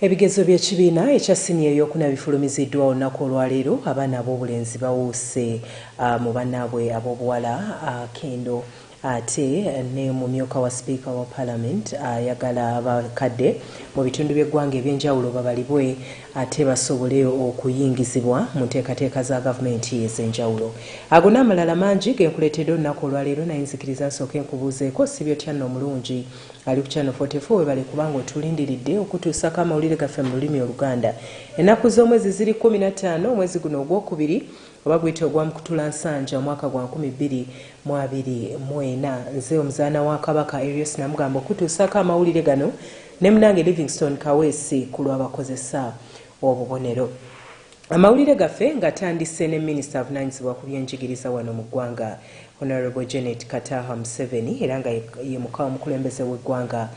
Ebigezo by'ekibiina ekya siniya ey'okuna bifulumiziddwa olunaku olwaleero abaana ab'obulenzi bawuuse mu bannaabwe ab'obuwala kendo ate ne mumyuka wa sipiika wa Parliament ayagala abakadde mu bitundu by'eggwanga eby'enjawulo babalibwe ate basobole okuyingizibwa mu nteekateeka za gavumenti ez'enjawulo. Ago n'amalala mangi genkuleetedde olunaku olwaleero naye nzikiriza nsooke nkubuuzeeko si byotya nno omulungi ali ku Channel 44 webale kubanga otulindiridde okutuusako amawulire gaffe mu lulimi Oluganda. Ennaku z'omwezi ziri 15 omwezi guno ogwokubiri oba guyite ogwa Mukutula Nsanja omwaka gwa 2024. Nze omuzaana wa Kabaka Arius Namugamba okutuusako amawulire gano ne munange Livingstone Kaweesi ku lw'abakozesa obubonero. Amawulire gaffe ngatandise ne Minisita avunaanyizibwa ku byenjigiriza wano mu ggwanga Honorable Janet Kataha Museveni era nga ye mukawo omukulembeze w'eggwanga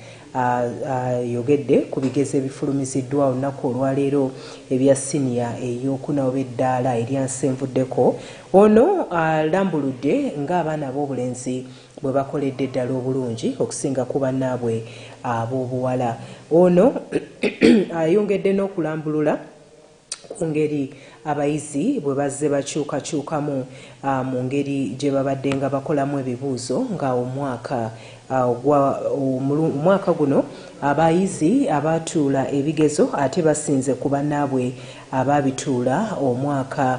yogedde ku bigezo ebifulumiziddwa olunaku olwaleero ebya siniya ey'okuna oba eddaala eryansenvuddeko. Ono alambuludde ng'abaana ab'obulenzi bwe bakoledde eddala obulungi okusinga ku bannaabwe ab'obuwala. Ono ayongedde n'okulambulula ku ngeri abayizi bwe bazze bakyukakyukamu mu ngeri gye babadde nga bakolamu ebibuuzo nga omwaka guno abayizi abatuula ebigezo ate basinze ku bannaabwe ababituula omwaka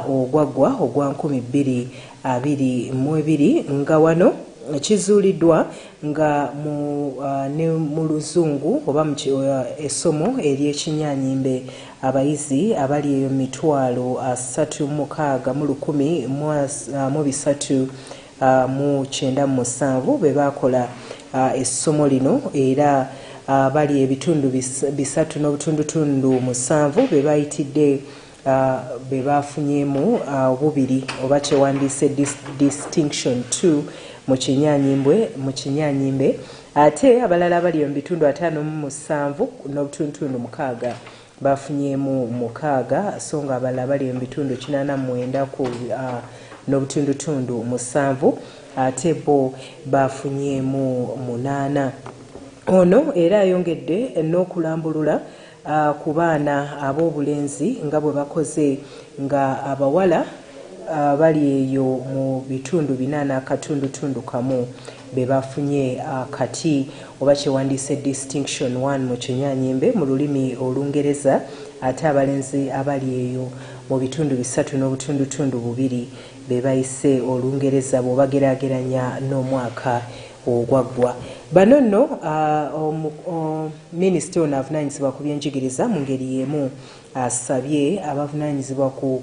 ogwaggwa ogwa 2022 nga wano kizuuliddwa nga mu luzungu oba essomo ery'ekinyanyimbe abayizi abali eyo 36,397 be bakola essomo lino era bali ebitundu 3.7 be bayitidde be bafunyemu obubiri oba kyewandiise distinction 2 mu kinyanyimbe ate abalala bali mu bitundu 57.6 bafunyemu 6 so nga abalala bali mu bitundu 89.7 ate bo bafunyemu 8. Ono era ayongedde n'okulambulula ku baana ab'obulenzi nga bwe bakoze nga abawala bali eyo mu bitundu 4.1 be bafunye kati oba kyewandiise distinction 1 mu kinyanyimbe mu lulimi Olungereza ate abalenzi abali eyo mu bitundu 3.2 be bayise Olungereza bw'obageraageranya n'omwaka ogwaggwa. Bano nno minisita ono avunaanyizibwa ku byenjigiriza mu ngeri y'emu asabye abavunaanyizibwa ku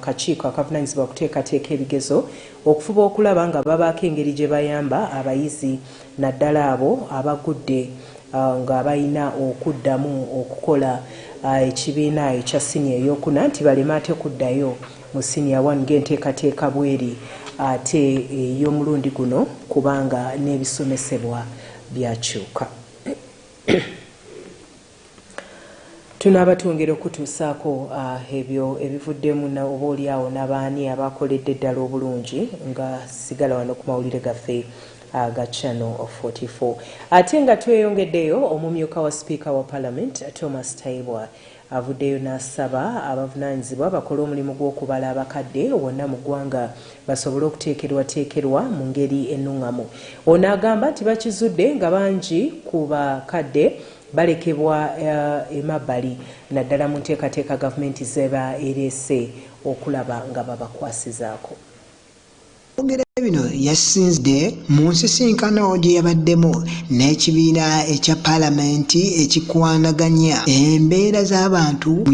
kakiiko akavunaanyizibwa kuteekateeka ebigezo okufuba okulaba nga babaako engeri gye bayamba abayizi naddala abo abagudde nga balina okuddamu okukola ekibiina ekya siniya ey'okuna nti baleme ate kuddayo mu siniya 1 ng'enteekateeka bweri ate ey'omulundi guno kubanga n'ebisomesebwa byakyuka. Tunaabatwongera okutuusaako ebyo ebivuddemu oba oliawo n'abaani abakoledde eddala obulungi nga sigala wano ku mawulire gaffe ga Channel 44. Ate nga tweyongeddeyo omumyuka wa sipiika wa Parliament Thomas Taibwa avuddeyo n'asaba abavunaanyizibwa bakola omulimu gw'okubala abakadde wonna mu ggwanga basobole okuteekerwateekerwa mu ngeri ennuŋŋamu. Ono agamba nti bakizudde nga bangi ku bakadde balekebwa emabbali naddala mu nteekateeka gavumenti zeba erese okulaba nga babakwasizaako. Bino yasinzidde mu nsisinkano gye yabaddemu n'ekibiina ekya Paalamenti ekikwanaganya embeera z'abantu mu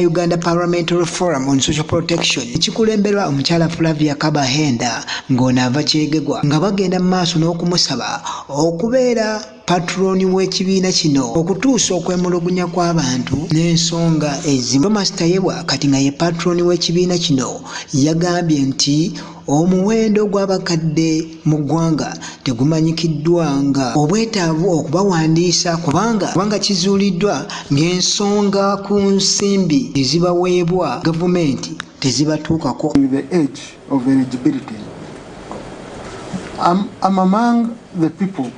Uganda Parliamentary Forum on Social Protection ekikulemberwa omukyala Flavia Kabahenda ng'ono ava kyegegwa nga bagenda mu maaso n'okumusaba okubeera patroni w'ekibiina kino okutuusa okwemulugunya kw'abantu n'ensonga ezimu. Thomas Taibwa kati nga ye patroni w'ekibiina kino yagambye nti omuwendo gw'abakadde mu ggwanga tegumanyikiddwa nga obwetaavu okubawandiisa kubanga kizuuliddwa ng'ensonga ku nsimbi ezibaweebwa gavumenti tezibatuukako. The age of eligibility. I'm among the people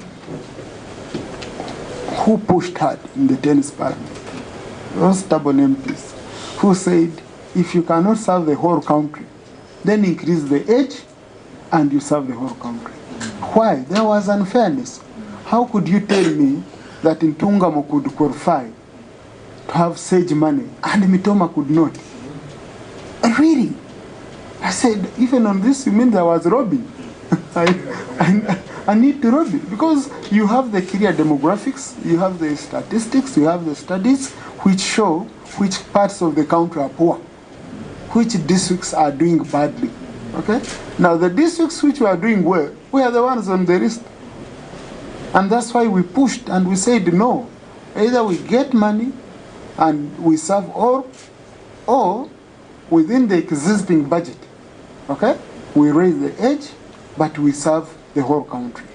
who pushed hard in the 10th parliament. Those stubborn MPs who said, if you cannot serve the whole country, then increase the age and you serve the whole country. Why? There was unfairness. How could you tell me that in Tungamo could qualify to have SAGE money and Mitoma could not? Really? I said, even on this, you mean there was robbing? I need to rob it because you have the clear demographics, you have the statistics, you have the studies which show which parts of the country are poor, which districts are doing badly. Okay? Now the districts which were doing well, we are the ones on the list. And that's why we pushed and we said no. Either we get money and we serve all, or within the existing budget, okay, we raise the age, but we serve the whole country.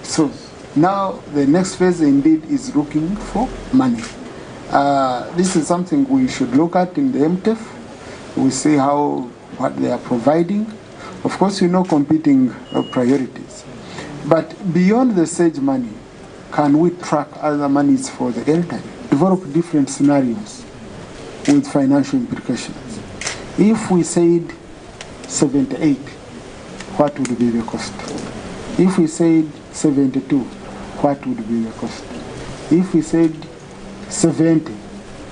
So now the next phase indeed is looking for money. This is something we should look at in the MTF. We see what they are providing. Of course, competing priorities. But beyond the SAGE money, can we track other monies for the elderly? Develop different scenarios with financial implications. If we said 78, what would be the cost? If we said 72, what would be the cost? If we said 70,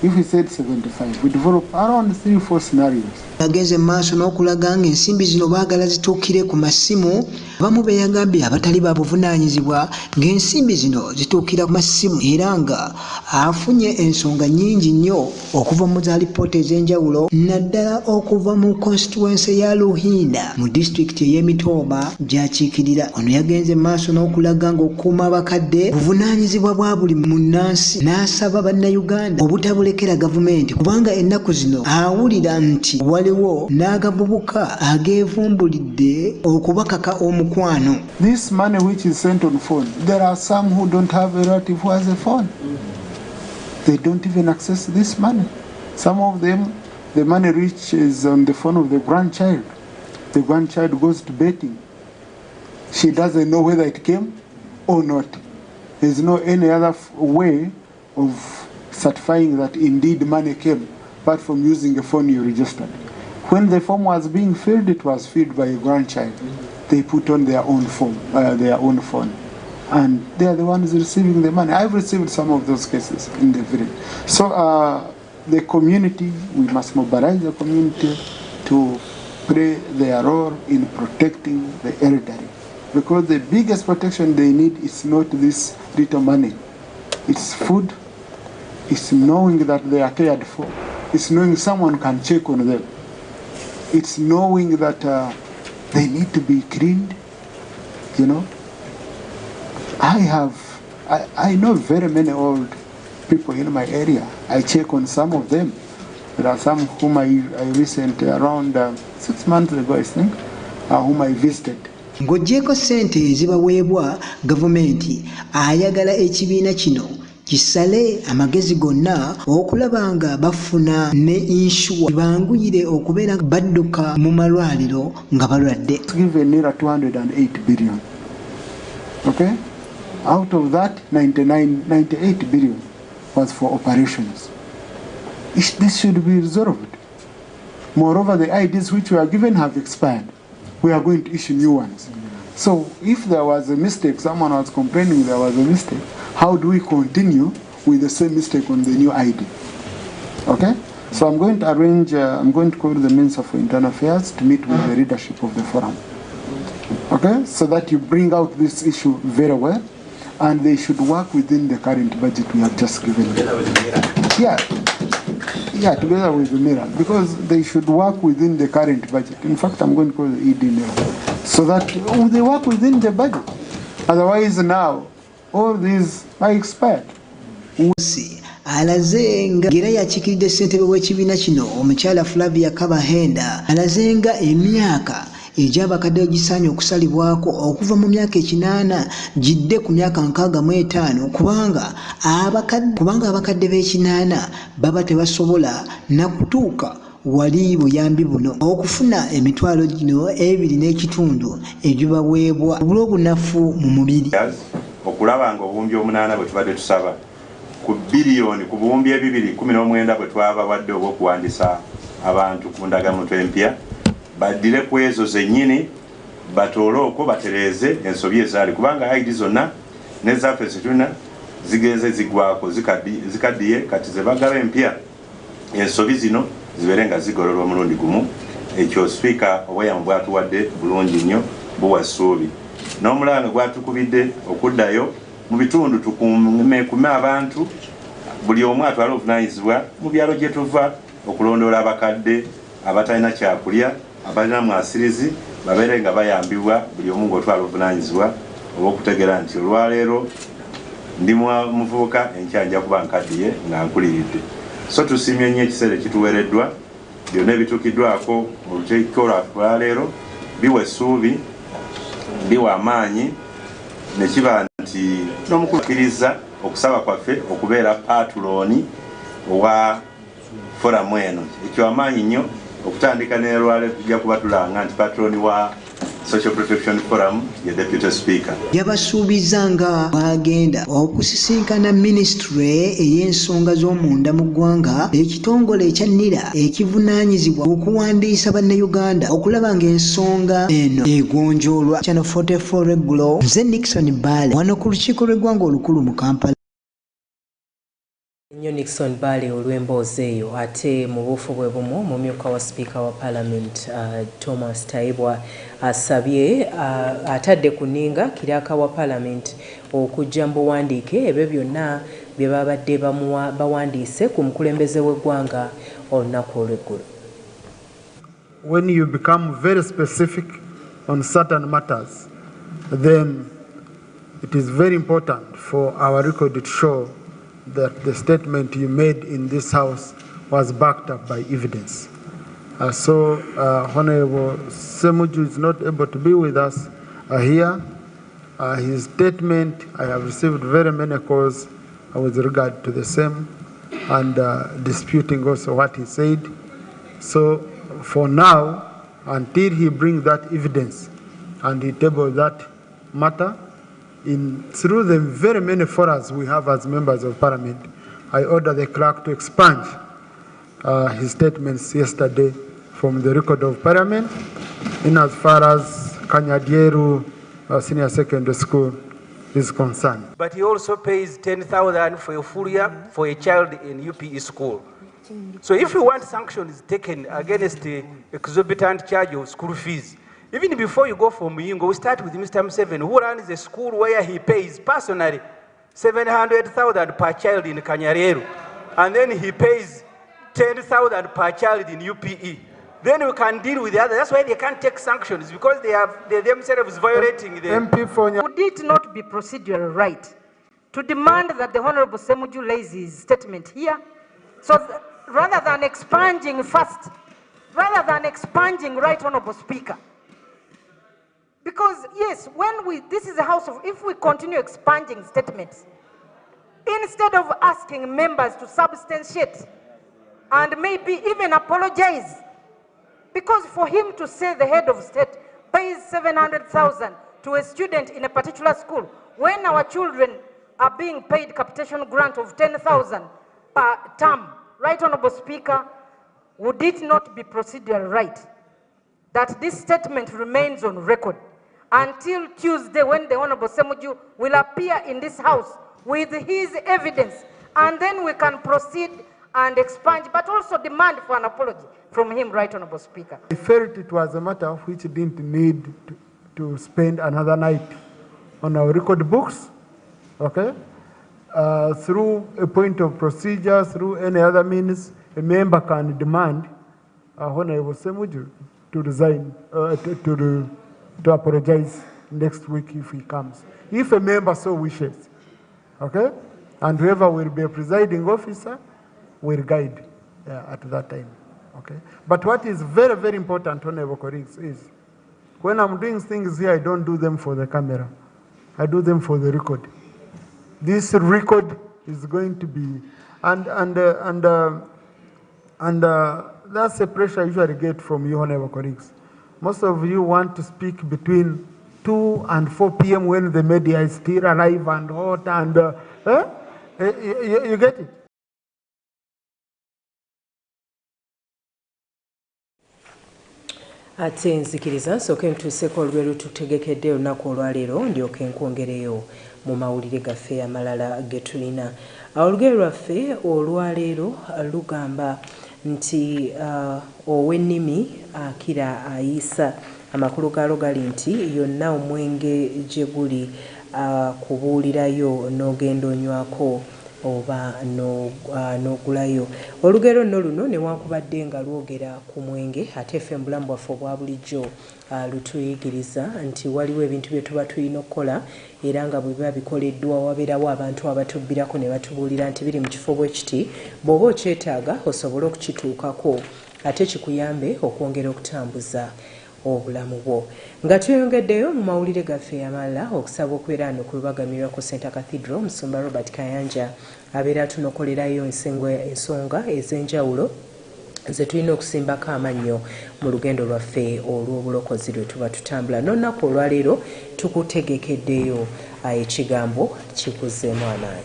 if we said 75, we develop around 3 or 4 scenarios. Agenze maaso n'okulaga ng'ensimbi zino baagala zituukire ku masimu abamu beeyagambye abatali babuvunaanyizibwa ng'ensimbi zino zituukira ku masimu era nga afunye ensonga nnyingi nnyo okuva mu za lipoota ez'enjawulo naddala okuva mu constituency ya Luhinda mu disitulikiti ey'Emitooma gy'akiikirira. Ono yagenze maaso n'okulaga ng'okukuuma abakadde buvunaanyizibwa bwa buli munnansi n'asaba bannayuganda obutabulekera gavumenti kubanga ennaku zino awulira nti waliwo n'agabubuka ageevumbulidde okubakaka omukwano. This money which is sent on phone, there are some who don't have a relative who has a phone. They don't even access this money. Some of them, the money reaches on the phone of the grandchild. The grandchild goes to betting. She doesn't know whether it came or not. There's no any other way of certifying that indeed money came apart from using a phone you registered. When the form was being filled, it was filled by a grandchild. They put on their own phone, and they are the ones receiving the money. I've received some of those cases in the village. So the community, we must mobilize the community to play their role in protecting the elderly, because the biggest protection they need is not this little money. It's food, it's knowing that they are cared for, it's knowing someone can check on them, it's knowing that they need to be cleaned. I know very many old people in my area. I check on some of them. There are some whom I recently, around 6 months ago, I think, whom I visited. Ng'oggyeko ssente ezibaweebwa gavumenti ayagala ekibiina kino kisale amagezi gonna okulaba nga bafuna ne insure banguyire okubeera badduka mu malwaliro nga balwadde. Given near 208 billion. Okay? Out of that, 98 billion was for operations. This should be resolved. Moreover, the IDs which were given have expired. We are going to issue new ones. So if there was a mistake, someone was complaining there was a mistake, how do we continue with the same mistake on the new ID? Okay? So I'm going to arrange, I'm going to call the Minister for Internal Affairs to meet with the leadership of the forum. Okay? So that you bring out this issue very well, and they should work within the current budget we have just given them. Yeah, together with the mirror, because they should work within the current budget. In fact, I'm going to call the ED now, so that they work within the budget. Otherwise, now all these are expired. Alaze nga era yakikiridde ssentebe w'ekibiina kino omukyala Flavia Kabahenda alaze nga emyaka egy'abakadde gisaanye okusalibwako okuva mu myaka 8 gidde ku myaka 65 kubanga abakadde b'e8 baba tebasobola na kutuuka wali buyambi buno okufuna emitwalo gino 2.5 egibaweebwa olw'obunafu mu mubiri. okulaba nga obuwumbi 8 bwe tubadde tusaba ku biliyoni ku buwumbi 219 bwe twabawadde obw'okuwandiisa abantu ku ndagamuntu empya baddire ku ezo zennyini batoole okwo batereeze ensobi ezaali kubanga ID zonna n'ezaffe zituna zigenze ziggwako zikaddiye kati ze bagaba empya ensobi zino zibeere nga zigololwa omulundi gumu. Ekyo sipiika obweyamo bwatuwadde bulungi nnyo buwa ssuubi n'omulanga gwatukubidde okuddayo mu bitundu tukume abantu buli omu atwala obuvunaanyizibwa mu byalo gye tuva okulondoola abakadde abatalina kyakulya abalina mwasirizi babeere nga bayambibwa buli omu ng'otwala obuvunaanyizibwa obw'okutegeera nti olwaleero ndi muvubuka enkyanja kuba nkaddiye nga nkuliridde. So tusiimye nnyo ekiseera ekituweereddwa byonna ebituukiddwako olukiiko lwaffe leero biwa essuubi biwa amaanyi ne kiba nti n'omukkiriza okusaba kwaffe okubeera paatulooni owa foramu eno. Ekyo amaanyi nnyo okutandika n'erwale tujja kuba tulanga nti paatulooni wa Social Protection Forum ye Deputy Speaker. Yabasuubiza nga bagenda okusisinkana Ministry ey'ensonga z'omunda mu ggwanga ekitongole ekya NIRA ekivunaanyizibwa okuwandiisa bannayuganda okulaba ng'ensonga eno egonjoolwa. Channel 44 Olweggulo, nze Nixon Bale wano ku lukiiko lw'eggwanga olukulu mu Kampala. Nnyo Nixon Bale olw'emboozi eyo. Ate mu buufu bwe bumu mumyuka wa sipiika wa Parliament Thomas Tayibwa asabye atadde ku nninga kiraaka wa Parliament okujja mu buwandiike ebyo byonna bye babadde bawandiise ku mukulembeze w'eggwanga olunaku olw'eggulo. When you become very specific on certain matters, then it is very important for our record to show that the statement you made in this house was backed up by evidence. Honorable Semuju is not able to be with us here. His statement, I have received very many calls with regard to the same and disputing also what he said. So for now, until he brings that evidence and he tables that matter, through the very many forums we have as members of Parliament, I order the clerk to expunge his statements yesterday from the record of Parliament in as far as Kanyadieru Senior Secondary School is concerned. But he also pays 10,000 for a full year for a child in UPE school. So if you want sanctions taken against the exorbitant charge of school fees, even before you go for Muyingo, we start with Mr. Museveni, who runs a school where he pays personally 700,000 per child in Kanyareru, and then he pays 10,000 per child in UPE. Then we can deal with the others. That's why they can't take sanctions, because they themselves violating the MP for. Would it not be procedural right to demand that the Honorable Semuju lays his statement here? So rather than expunging first, rather than expunging, Right Honorable Speaker. Because yes, this is a house of, if we continue expunging statements, instead of asking members to substantiate and maybe even apologize, because for him to say the head of state pays 700,000 to a student in a particular school, when our children are being paid capitation grant of 10,000 per term, Right Honorable Speaker, would it not be procedural right that this statement remains on record until Tuesday, when the Honorable Semuju will appear in this house with his evidence, and then we can proceed and expunge, but also demand for an apology from him, Right Honorable Speaker. I felt it was a matter which didn't need to spend another night on our record books, okay? Through a point of procedure, through any other means, a member can demand Honorable Semuju to resign, to apologize next week if he comes, if a member so wishes, okay? And whoever will be a presiding officer will guide at that time, okay? But what is very, very important, Honorable colleagues, is when I'm doing things here, I don't do them for the camera. I do them for the record. This record is going to be, and that's the pressure I usually get from you, Honorable colleagues. Most of you want to speak between 2 2 and 4 p.m. when the media is still alive and hot and you get it? Ate nzikiriza nsooke ntuuseeko olwero tutegekedde olunaku olwaleero ndyoke nkwongereyo mu mawulire gaffe amalala ge tulina. Olugero lwaffe olwaleero lugamba nti ow'ennimi akira ayiisa. Amakulu gaalo gali nti yonna omwenge gye guli kubuulirayo n'ogenda onywako oba n'ogulayo. Olugero nno luno newankubadde nga lwogera ku mwenge ate ffe mu bulamu bwaffe obwa bulijjo lutuyigiriza nti waliwo ebintu bye tuba tulina okukola era nga bwe biba bikoleddwa wabeerawo abantu abatubbirako ne batubuulira nti biri mu kifo bwe kiti bw'oba okyetaaga osobole okukituukako ate kikuyambe okwongera okutambuza obulamu bwo. Nga tweyongeddeyo mu mawulire gaffe amalala okusaba okubeera no ku lubagamira ku St. Cathedral, Omusumba Robert Kayanja abeera tunokolerayo ensonga ez'enjawulo ze tulina okusimbako amannyo mu lugendo lwaffe olw'obulokozi lwe tuba tutambula. N'olunaku olwaleero tukutegekeddeyo ekigambo kikuzeemu amaanyi.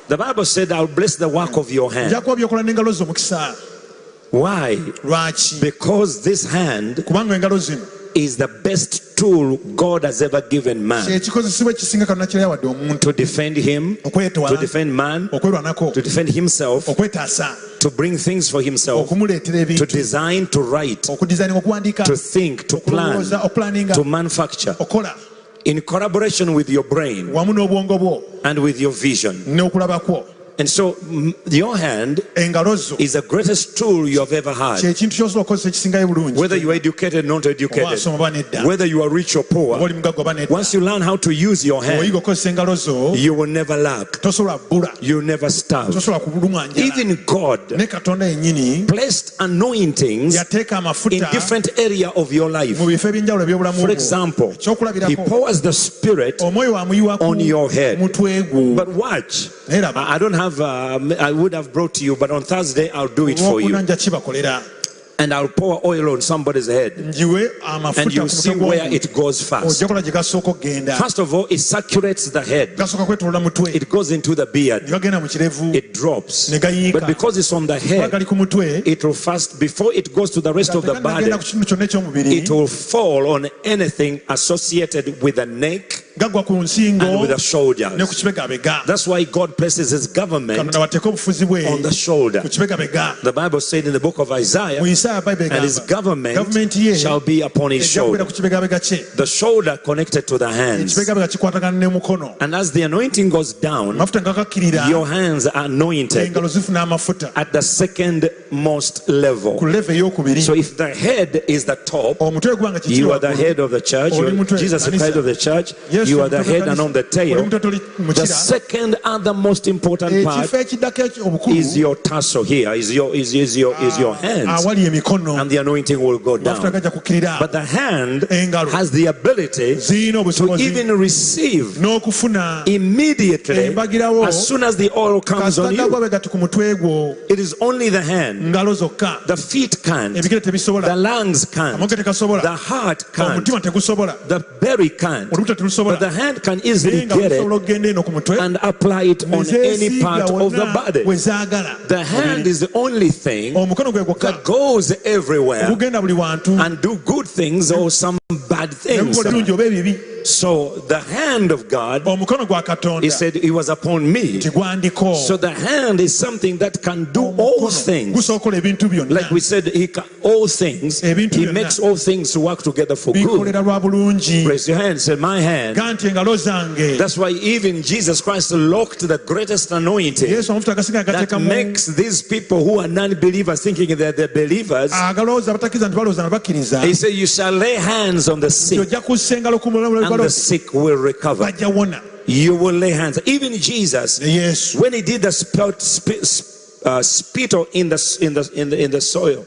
The Bible said, I'll bless the work of your hand. Why? Because this hand is the best tool God has ever given man to defend him, to defend man, to defend himself, to bring things for himself, to design, to write, to think, to plan, to manufacture, in collaboration with your brain and with your vision. And so your hand is the greatest tool you have ever had. Whether you are educated or not educated, whether you are rich or poor, once you learn how to use your hand, you will never lack. You will never starve. Even God placed anointings in different areas of your life. For example, He pours the Spirit on your head. But watch, I don't have I would have brought to you, but on Thursday I'll do it for you. And I'll pour oil on somebody's head, and you'll see where it goes fast. First of all, it saturates the head. It goes into the beard. It drops. But because it's on the head, it will fast. Before it goes to the rest of the body, it will fall on anything associated with the neck and with the shoulders. That's why God places His government on the shoulder. The Bible said in the book of Isaiah, and His government shall be upon His shoulder. The shoulder connected to the hands. And as the anointing goes down, your hands are anointed at the second most level. So if the head is the top, you are the head of the church. Jesus is the head of the church. You are the head and on the tail. The second and the most important part is your tassel here, is your hands. And the anointing will go down. But the hand has the ability to even receive immediately as soon as the oil comes on you. It is only the hand. The feet can't. The lungs can't. The heart can't. The belly can't. But the hand can easily get it and apply it on any part of the body. The hand is the only thing that goes everywhere and do good things or some bad things. So the hand of God, He said, He was upon me. So the hand is something that can do all things. Like we said, all things. He makes all things work together for good. Raise your hand, say, my hand. That's why even Jesus Christ locked the greatest anointing that makes these people who are non-believers thinking that they're believers. He said, you shall lay hands on the sick, and the sick will recover. You will lay hands. Even Jesus, when He did the spittle in the soil,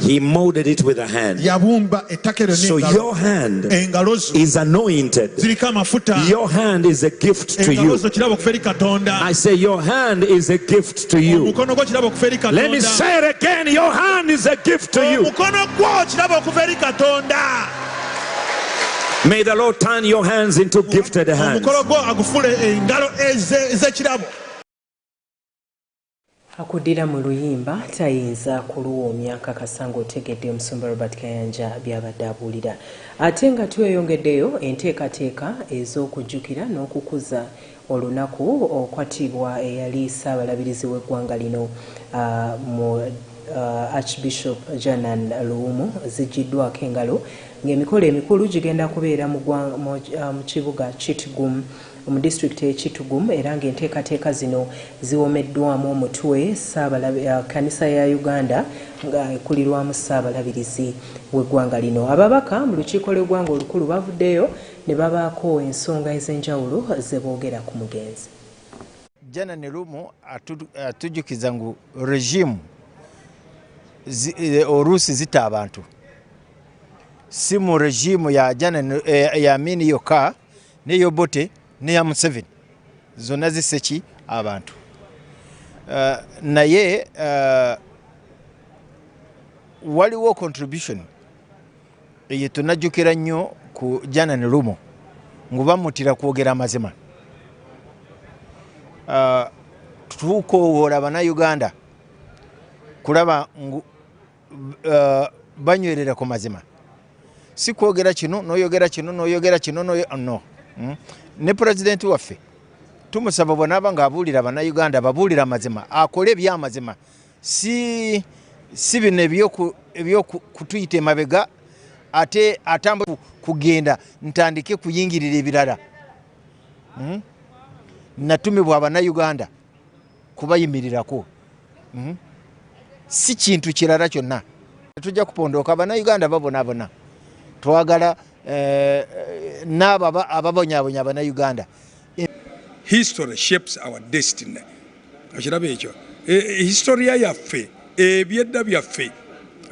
He molded it with a hand. So your hand is anointed. Your hand is a gift to you. I say your hand is a gift to you. Let me say it again. Your hand is a gift to you. May the Lord turn your hands into gifted hands. Akudira mu luyimba tayinza kuluwoomya nkakasa ng'otegedde Omusumba Robert Kayanja by'abadde abuulira. Ate nga tweyongeddeyo enteekateeka ez'okujjukira n'okukuza olunaku okwatibwa eyali Ssaabalabirizi w'eggwanga lino mu Archbishop Janan Luwumu ziggiddwako engalo ng'emikolo emikulu gigenda kubeera mu kibuga Kitgum mu district e Kitgum era ng'enteekateeka zino ziwomeddwamu omutwe Kkanisa ya Uganda nga ekulirwamu Ssaabalabirizi w'eggwanga lino. Ababaka mu lukiiko lw'eggwanga olukulu bavuddeyo ne babaako ensonga ez'enjawulo ze boogera ku mugenzi. Janan Luwumu atujjukiza ngu regime oluusi zita abantu si mu regime ya Amini yokka n'ey'Obote n'eya Museveni zonna ziseki abantu naye waliwo contribution eyo tunajjukira nnyo ku Janan Luwumu ngu bamutira kwogera amazima. Tukoowoola Bannayuganda kulaba ngu banywerera ku mazima, si kwogera kino n'oyogera kino n'oyogera kino no. Ne pulezidenti waffe tumusaba bw'anaaba ng'abuulira Bannayuganda babuulira amazima, akole eby'amazima, si bino ebyokutuyita emabega ate atambula kugenda ntandike kuyingirira ebirala. Natumibwa Bannayuganda kubayimirirako, si kintu kirala kyonna. Tujja kupondooka Bannayuganda babonaabona, twagala n'abo ababonyabonya Bannayuganda. History shapes our destiny. Akiraba ekyo. Historia yaffe, ebyedda byaffe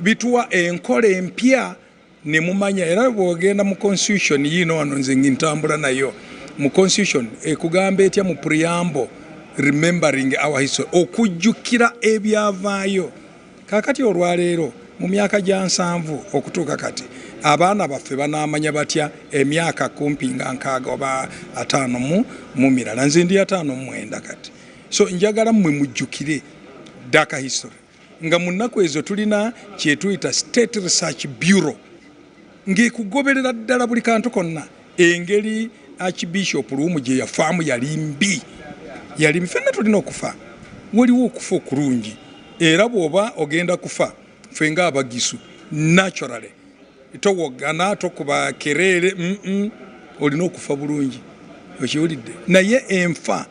bituwa enkola empya ne mumanya era bw'ogenda mu constitution yino wano nze ngintambula nayo mu constitution ekugamba etya mu preamble remembering our history, okujjukira ebyavaayo. Kakati olwaleero mu myaka gya 7 okutuuka kati abaana baffe banaamanya batya emyaka kumpi nga 6 oba 5 mu mirala, nze ndi 5 kati. So njagala mmwe mujjukire daka history nga mu nnaku ezo tulina kyetuyita State Research Bureau ng'ekugoberera ddala buli kantu konna. Engeri Archbishop Luwumu gye yafaamu yali mbi, ffenna tulina okufa. Waliwo okufa okulungi era bw'oba ogenda kufa ffe ng'abagisu naturally towogana tokuba kereere olina okufa bulungi, okiwulidde. Naye enfa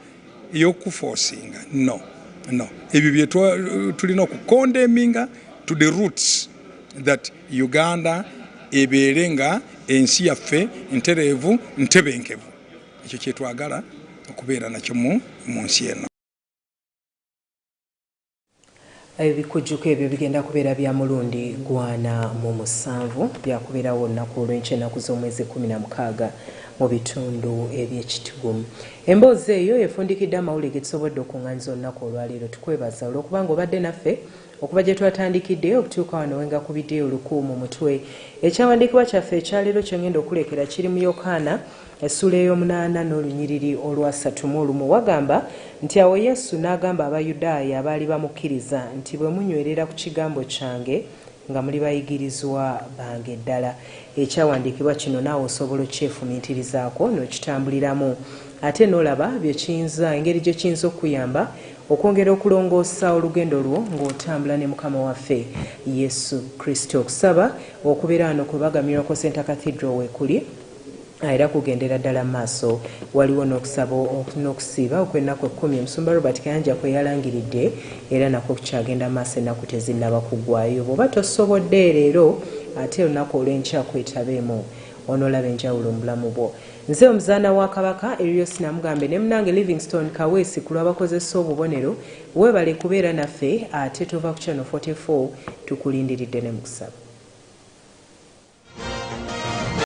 ey'okufoosinga no ebyo bye tulina okukondemminga to the roots that Uganda ebeere nga ensi yaffe ntereevu ntebenkevu. Ekyo kyetwagala okubeera nakyo mu nsi eno. Ebikujjuko ebyo bigenda kubeera bya mulundi gwana mu 7 byakubeerawo olunaku olw'enkya ennaku z'omwezi 16 mu bitundu eby'Ekitgum. Emboozi eyo efundikidde amawulire ge tusobodde okuŋŋanyiza olunaku olwaleero. Tukwebaza olw'okubanga obadde naffe okuva gye twatandikidde okutuuka wano wengakubidde oluku mu mutwe. Ekyawandiikibwa kyaffe ekyaleero kyengenda okulekera kiri mu Yokaana essula ey'omunaana n'olunyiriri olwa 31 wagamba nti awo Yesu n'agamba Abayudaaya abaali bamukkiriza nti bwe munywerera ku kigambo kyange nga muli bayigirizwa bange ddala. Ekyawandiikibwa kino naawe osobola okyefumiitirizaako n'okitambuliramu ate n'olaba engeri gye kiyinza okuyamba okwongera okulongoosa olugendo lwo ng'otambula ne Mukama waffe Yesu Kristo. Okusaba okubeera wano ku Lubaga Miracle Center Cathedral weekuli era kugendera ddala mu maaso waliwo n'okusaba n'okusiiba okw'ennaku 10 Omusumba Robert Kayanja kwe yalangiridde era nakwo kukyagenda maaso ennaku tezinnaba kuggwayo. Bw'oba tosobodde leero ate olunaku olw'enkya kwetabeemu onolaba enjawulo mu bulamu bwo. Nze omuzaana wa Kabaka Erios Namugambe ne munange Livingstone Kaweesi ku lw'abakozesa obubonero weebale kubeera naffe ate tova ku Channel 44 tukulindiridde ne mu kusaba.